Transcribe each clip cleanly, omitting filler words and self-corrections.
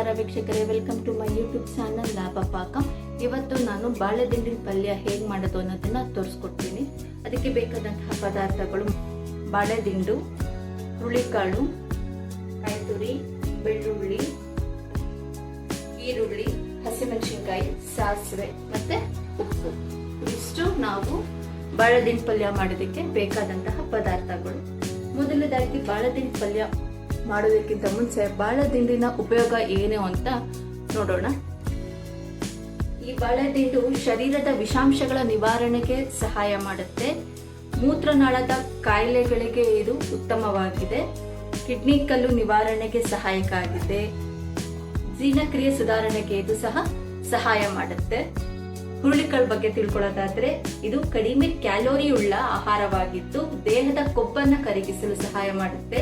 ನಮಸ್ಕಾರ ವೀಕ್ಷಕರೇ, welcome to my YouTube channel Labha Paka. ಇವತ್ತು ನಾನು ಬಾಳೆದಿಂಡಿನ ಪಲ್ಯ ಹೇಗೆ ಮಾಡೋದು ಅನ್ನೋದನ್ನ ತೋರಿಸ್ಕೊಡ್ತೀನಿ. ಅದಕ್ಕೆ ಬೇಕಾದಂತಹ ಪದಾರ್ಥಗಳು: ಬಾಳೆದಿಂಡು, ಹುರುಳಿಕಾಳು, ಕಾಯಿ ತುರಿ, ಬೆಳ್ಳುಳ್ಳಿ, ಈರುಳ್ಳಿ, ಹಸಿಮೆಣಸಿನಕಾಯಿ, ಸಾಸಿವೆ ಮತ್ತೆ ಉಪ್ಪು. ಇಷ್ಟು ನಾವು ಬಾಳೆದಿಂಡು ಪಲ್ಯ ಮಾಡೋದಕ್ಕೆ ಬೇಕಾದಂತಹ ಪದಾರ್ಥಗಳು. ಮೊದಲನೇದಾಗಿ ಬಾಳೆದಿಂಡು ಪಲ್ಯ ಮಾಡೋದಕ್ಕಿಂತ ಮುಂಚೆ ಬಾಳೆದಿಂಡಿನ ಉಪಯೋಗ ಏನು ಅಂತ ನೋಡೋಣ. ಈ ಬಾಳೆದಿಂಡು ಶರೀರದ ವಿಷಾಂಶಗಳ ನಿವಾರಣೆಗೆ ಸಹಾಯ ಮಾಡುತ್ತೆ. ಮೂತ್ರನಾಳದ ಕಾಯಿಲೆಗಳಿಗೆ ಇದು ಉತ್ತಮವಾಗಿದೆ. ಕಿಡ್ನಿ ಕಲ್ಲು ನಿವಾರಣೆಗೆ ಸಹಾಯಕ ಆಗಿದೆ. ಜೀರ್ಣಕ್ರಿಯೆ ಸುಧಾರಣೆಗೆ ಇದು ಸಹ ಸಹಾಯ ಮಾಡುತ್ತೆ. ಹುರುಳಿಕಾಳು ಬಗ್ಗೆ ತಿಳ್ಕೊಳ್ಳೋದಾದ್ರೆ, ಇದು ಕಡಿಮೆ ಕ್ಯಾಲೋರಿ ಉಳ್ಳ ಆಹಾರವಾಗಿದ್ದು ದೇಹದ ಕೊಬ್ಬನ್ನು ಕರಗಿಸಲು ಸಹಾಯ ಮಾಡುತ್ತೆ.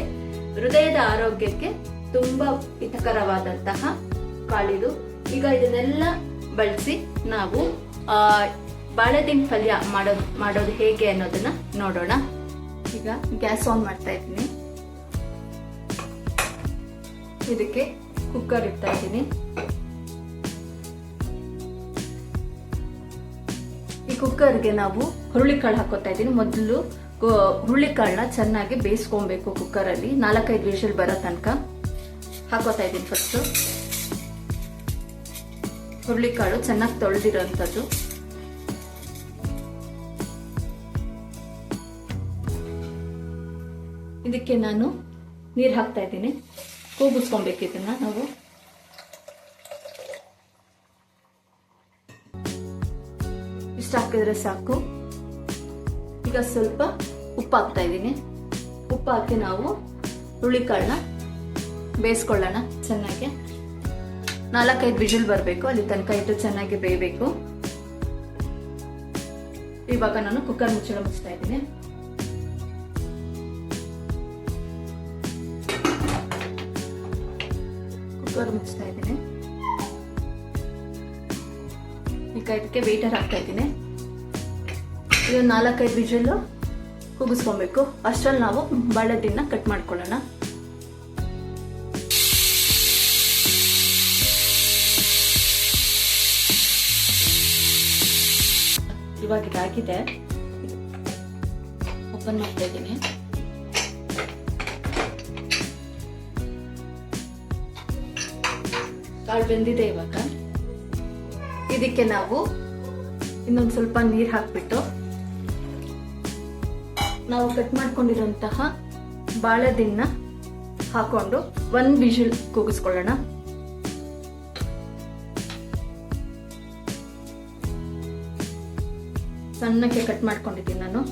ಹೃದಯದ ಆರೋಗ್ಯಕ್ಕೆ ತುಂಬಾ ಹಿತಕರವಾದಂತಹ ಕಾಳಿದು. ಈಗ ಇದನ್ನೆಲ್ಲ ಬಳಸಿ ನಾವು ಬಾಳೆದಿಂಡು ಪಲ್ಯ ಮಾಡೋದು ಹೇಗೆ ಅನ್ನೋದನ್ನ ನೋಡೋಣ. ಈಗ ಗ್ಯಾಸ್ ಆನ್ ಮಾಡ್ತಾ ಇದ್ದೀನಿ. ಇದಕ್ಕೆ ಕುಕ್ಕರ್ ಇಡ್ತಾ ಇದ್ದೀನಿ. ಈ ಕುಕ್ಕರ್ಗೆ ನಾವು ಹುರುಳಿಕಾಳು ಹಾಕೋತಾ ಇದ್ದೀನಿ. ಮೊದಲು ಹುರುಳಿಕಾಳನ್ನ ಚೆನ್ನಾಗಿ ಬೇಯಿಸ್ಕೊಬೇಕು. ಕುಕ್ಕರಲ್ಲಿ 4-5 ವಿಷಲ್ ಬರೋ ತನಕ ಹಾಕೋತಾ ಇದ್ದೀನಿ. ಫಸ್ಟ್ ಹುರುಳಿಕಾಳು ಚೆನ್ನಾಗಿ ತೊಳೆದಿರೋಂಥದ್ದು. ಇದಕ್ಕೆ ನಾನು ನೀರು ಹಾಕ್ತಾ ಇದ್ದೀನಿ. ಕೂಗಿಸ್ಕೊಬೇಕು ಇದನ್ನ ನಾವು. ಇಷ್ಟು ಹಾಕಿದ್ರೆ ಸಾಕು. ಈಗ ಸ್ವಲ್ಪ ಉಪ್ಪು ಹಾಕ್ತಾ ಇದ್ದೀನಿ. ಉಪ್ಪು ಹಾಕಿ ನಾವು ಹುರುಳಿಕಾಳನ್ನ ಬೇಯಿಸ್ಕೊಳ್ಳೋಣ ಚೆನ್ನಾಗಿ. 4-5 ವಿಷಲ್ ಬರಬೇಕು. ಅಲ್ಲಿ ತನಕ ಇಟ್ಟು ಚೆನ್ನಾಗಿ ಬೇಯಬೇಕು. ಇವಾಗ ನಾನು ಕುಕ್ಕರ್ ಮುಚ್ಚಳ ಮುಚ್ತಾ ಇದ್ದೀನಿ. ಕುಕ್ಕರ್ ಮುಚ್ತಾ ಇದ್ದೀನಿ. ಈಗ ಇದಕ್ಕೆ ವೇಟರ್ ಹಾಕ್ತಾ ಇದ್ದೀನಿ. ಇದು 4-5 ವಿಷಲ್ ಕೂಗಿಸ್ಕೊಬೇಕು. ಅಷ್ಟರಲ್ಲಿ ನಾವು ಬಾಳೆದಿಂಡನ್ನ ಕಟ್ ಮಾಡ್ಕೊಳ್ಳೋಣ. ಇವಾಗ ಇದಾಗಿದೆ. ಓಪನ್ ಮಾಡ್ತಾ ಇದ್ದೀನಿ. ಕಾಳು ಬೆಂದಿದೆ. ಇವಾಗ ಇದಕ್ಕೆ ನಾವು ಇನ್ನೊಂದು ಸ್ವಲ್ಪ ನೀರು ಹಾಕ್ಬಿಟ್ಟು ನಾವು ಕಟ್ ಮಾಡ್ಕೊಂಡಿರುವಂತಹ ಬಾಳೆದಿಂಡನ್ನ ಹಾಕೊಂಡು 1 ವಿಷಲ್ ಕೂಗಿಸ್ಕೊಳ್ಳೋಣ. ಸಣ್ಣಕ್ಕೆ ಕಟ್ ಮಾಡ್ಕೊಂಡಿದ್ದೀನಿ ನಾನು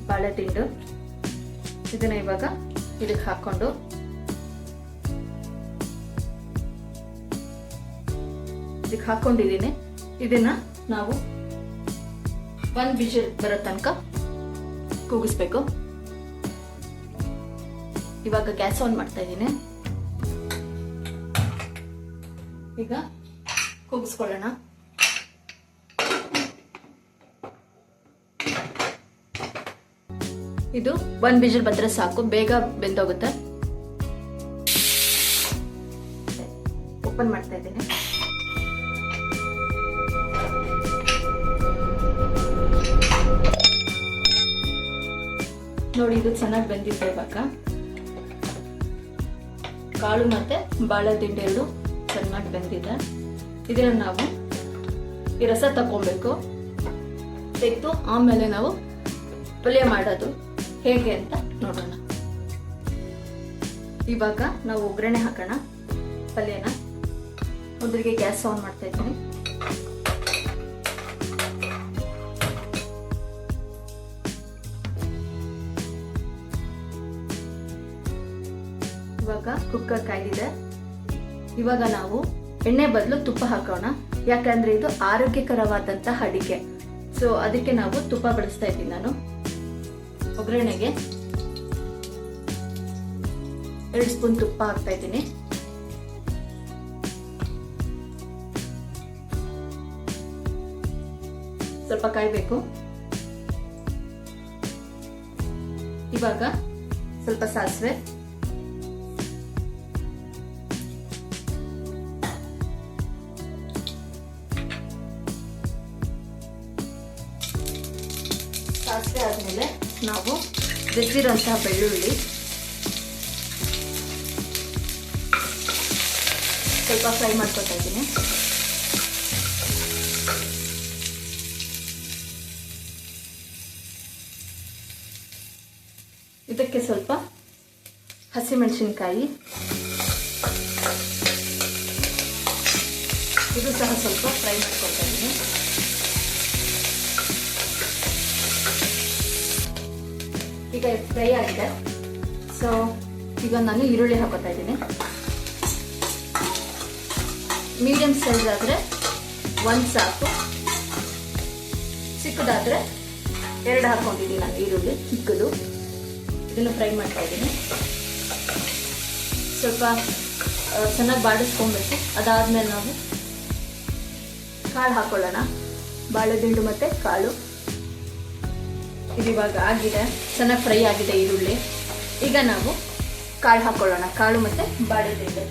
ಬಾಳೆದಿಂಡು. ಇದನ್ನ ಇವಾಗ ಇದಕ್ಕೆ ಹಾಕೊಂಡು ಇದಕ್ಕೆ ಹಾಕೊಂಡಿದ್ದೀನಿ. ಇದನ್ನ ನಾವು 1 ವಿಷಲ್ ಬರೋ ತನಕ ಕೂಗಿಸ್ಬೇಕು. ಇವಾಗ ಗ್ಯಾಸ್ ಆನ್ ಮಾಡ್ತಾ ಇದ್ದೀನಿ. ಈಗ ಕೂಗಿಸ್ಕೊಳ್ಳೋಣ. ಇದು 1 ವಿಷಲ್ ಬಂದ್ರೆ ಸಾಕು, ಬೇಗ ಬೆಂದೋಗುತ್ತೆ. ಓಪನ್ ಮಾಡ್ತಾ ಇದ್ದೀನಿ. ನೋಡಿ, ಇದು ಚೆನ್ನಾಗಿ ಬೆಂದಿದೆ. ಇವಾಗ ಕಾಳು ಮತ್ತೆ ಬಾಳೆದಿಂಡು ಎರಡು ಚೆನ್ನಾಗಿ ಬೆಂದಿದೆ. ಇದನ್ನ ನಾವು ಈ ರಸ ತಗೊಬೇಕು. ತೆಗೆದು ಆಮೇಲೆ ನಾವು ಪಲ್ಯ ಮಾಡೋದು ಹೇಗೆ ಅಂತ ನೋಡೋಣ. ಇವಾಗ ನಾವು ಒಗ್ಗರಣೆ ಹಾಕೋಣ ಪಲ್ಯನ. ಮೊದಲಿಗೆ ಗ್ಯಾಸ್ ಆನ್ ಮಾಡ್ತಾ ಇದ್ದೀನಿ. ಇವಾಗ ಕುಕ್ಕರ್ ಕಾಯ್ದಿದೆ. ಇವಾಗ ನಾವು ಎಣ್ಣೆ ಬದಲು ತುಪ್ಪ ಹಾಕೋಣ. ಯಾಕಂದ್ರೆ ಇದು ಆರೋಗ್ಯಕರವಾದಂತಹ ಅಡಿಗೆ. ಸೊ ಅದಕ್ಕೆ ನಾವು ತುಪ್ಪ ಬಳಸ್ತಾ ಇದ್ದೀನಿ ನಾನು. ಒಗ್ಗರಣೆಗೆ 2 ಸ್ಪೂನ್ ತುಪ್ಪ ಹಾಕ್ತಾ ಇದ್ದೀನಿ. ಸ್ವಲ್ಪ ಕಾಯ್ಬೇಕು. ಇವಾಗ ಸ್ವಲ್ಪ ಸಾಸಿವೆ, ಸಾಸಿವೆ ಆದಮೇಲೆ ನಾವು ಜಜ್ಜಿರೋಂಥ ಬೆಳ್ಳುಳ್ಳಿ, ಸ್ವಲ್ಪ ಫ್ರೈ ಮಾಡ್ಕೊತಾ ಇದ್ದೀನಿ. ಇದಕ್ಕೆ ಸ್ವಲ್ಪ ಹಸಿಮೆಣಸಿನಕಾಯಿ, ಇದು ಸಹ ಸ್ವಲ್ಪ ಫ್ರೈ ಮಾಡ್ಕೊತಾ ಇದ್ದೀನಿ. ಈಗ ಫ್ರೈ ಆಗಿದೆ. ಸೊ ಈಗ ನಾನು ಈರುಳ್ಳಿ ಹಾಕೋತಾ ಇದ್ದೀನಿ. ಮೀಡಿಯಂ ಸೈಜ್ ಆದರೆ 1 ಸಾಕು, ಚಿಕ್ಕದಾದರೆ 2 ಹಾಕೊಂಡಿದ್ದೀನಿ ನಾನು ಈರುಳ್ಳಿ ಚಿಕ್ಕದು. ಇದನ್ನು ಫ್ರೈ ಮಾಡ್ತಾ ಇದ್ದೀನಿ. ಸ್ವಲ್ಪ ಚೆನ್ನಾಗಿ ಬಾಡಿಸ್ಕೊಬೇಕು. ಅದಾದಮೇಲೆ ನಾವು ಕಾಳು ಹಾಕೊಳ್ಳೋಣ, ಬಾಳೆದಿಂಡು ಮತ್ತು ಕಾಳು. ಇದು ಇವಾಗ ಆಗಿದೆ, ಚೆನ್ನಾಗಿ ಫ್ರೈ ಆಗಿದೆ ಈರುಳ್ಳಿ. ಈಗ ನಾವು ಕಾಳು ಹಾಕೊಳ್ಳೋಣ, ಕಾಳು ಮತ್ತು ಬಾಳೆದಿಂಡು.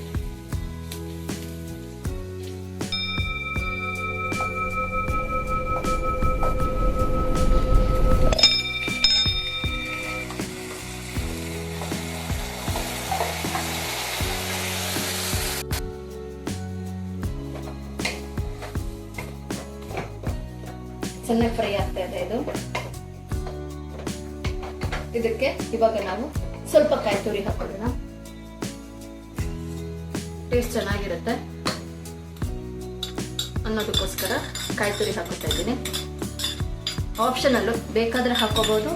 ಚೆನ್ನಾಗಿ ಫ್ರೈ ಆಗ್ತಾ ಇದೆ ಇದು. ಇದಕ್ಕೆ ಇವಾಗ ನಾವು ಸ್ವಲ್ಪ ಕಾಯಿ ತುರಿ ಹಾಕೊಳ್ಳೋಣ, ಟೇಸ್ಟ್ ಚೆನ್ನಾಗಿರುತ್ತೆ ಅನ್ನೋದಕ್ಕೋಸ್ಕರ ಕಾಯಿ ತುರಿ ಹಾಕೋತಾ ಇದ್ದೀನಿ. ಆಪ್ಷನಲ್ಲು, ಬೇಕಾದ್ರೆ ಹಾಕೋಬಹುದು.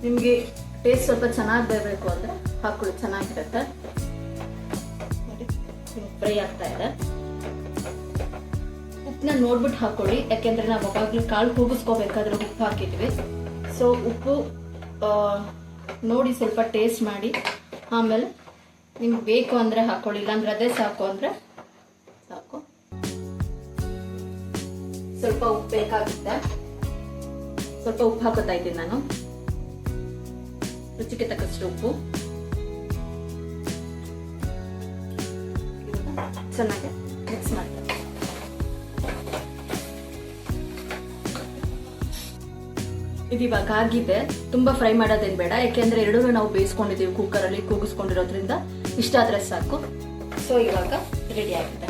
ನಿಮಗೆ ಟೇಸ್ಟ್ ಸ್ವಲ್ಪ ಚೆನ್ನಾಗಿ ಬರಬೇಕು ಅಂದ್ರೆ ಹಾಕೊಳ್ಳಿ, ಚೆನ್ನಾಗಿರುತ್ತೆ. ಫ್ರೈ ಆಗ್ತಾ ಇದೆ. ಉಪ್ಪನ್ನ ನೋಡ್ಬಿಟ್ಟು ಹಾಕೊಳ್ಳಿ, ಯಾಕೆಂದ್ರೆ ನಾವು ಅವಾಗಲೂ ಕಾಳು ಕೂಗಿಸ್ಕೋಬೇಕಾದ್ರೆ ಉಪ್ಪು ಹಾಕಿದ್ವಿ. ಸೊ ಉಪ್ಪು ನೋಡಿ ಸ್ವಲ್ಪ ಟೇಸ್ಟ್ ಮಾಡಿ, ಆಮೇಲೆ ನಿಮ್ಗೆ ಬೇಕು ಅಂದರೆ ಹಾಕೊಳ್ಳಿ, ಇಲ್ಲಾಂದ್ರೆ ಅದೇ ಸಾಕು ಅಂದರೆ ಸಾಕು. ಸ್ವಲ್ಪ ಉಪ್ಪು ಬೇಕಾಗುತ್ತೆ, ಸ್ವಲ್ಪ ಉಪ್ಪು ಹಾಕೋತಾ ಇದ್ದೀನಿ ನಾನು. ರುಚಿಗೆ ತಕ್ಕಷ್ಟು ಉಪ್ಪು. ಚೆನ್ನಾಗಿ ಮಿಕ್ಸ್ ಮಾಡ್ತಾರೆ. ಇದು ಇವಾಗ ಆಗಿದೆ. ತುಂಬಾ ಫ್ರೈ ಮಾಡೋದೇನು ಬೇಡ, ಯಾಕೆಂದ್ರೆ ಎರಡೂ ನಾವು ಬೇಯಿಸ್ಕೊಂಡಿದ್ದೀವಿ ಕುಕ್ಕರಲ್ಲಿ, ಕೂಗಿಸ್ಕೊಂಡಿರೋದ್ರಿಂದ ಇಷ್ಟ ಆದ್ರೆ ಸಾಕು. ಸೊ ಇವಾಗ ರೆಡಿ ಆಗಿದೆ.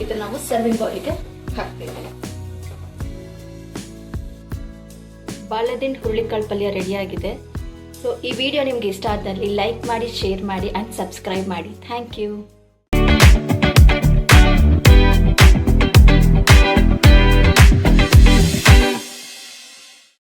ಇದನ್ನ ನಾವು ಸರ್ವಿಂಗ್ ಬೌಲಿಗೆ ಹಾಕ್ತೀವಿ. ಬಾಳೆದಿಂಡು ಹುರುಳಿಕಾಳು ಪಲ್ಯ ರೆಡಿ ಆಗಿದೆ. ಸೊ ಈ ವಿಡಿಯೋ ನಿಮ್ಗೆ ಇಷ್ಟ ಆದಲ್ಲಿ ಲೈಕ್ ಮಾಡಿ, ಶೇರ್ ಮಾಡಿ ಅಂಡ್ ಸಬ್ಸ್ಕ್ರೈಬ್ ಮಾಡಿ. Thank you.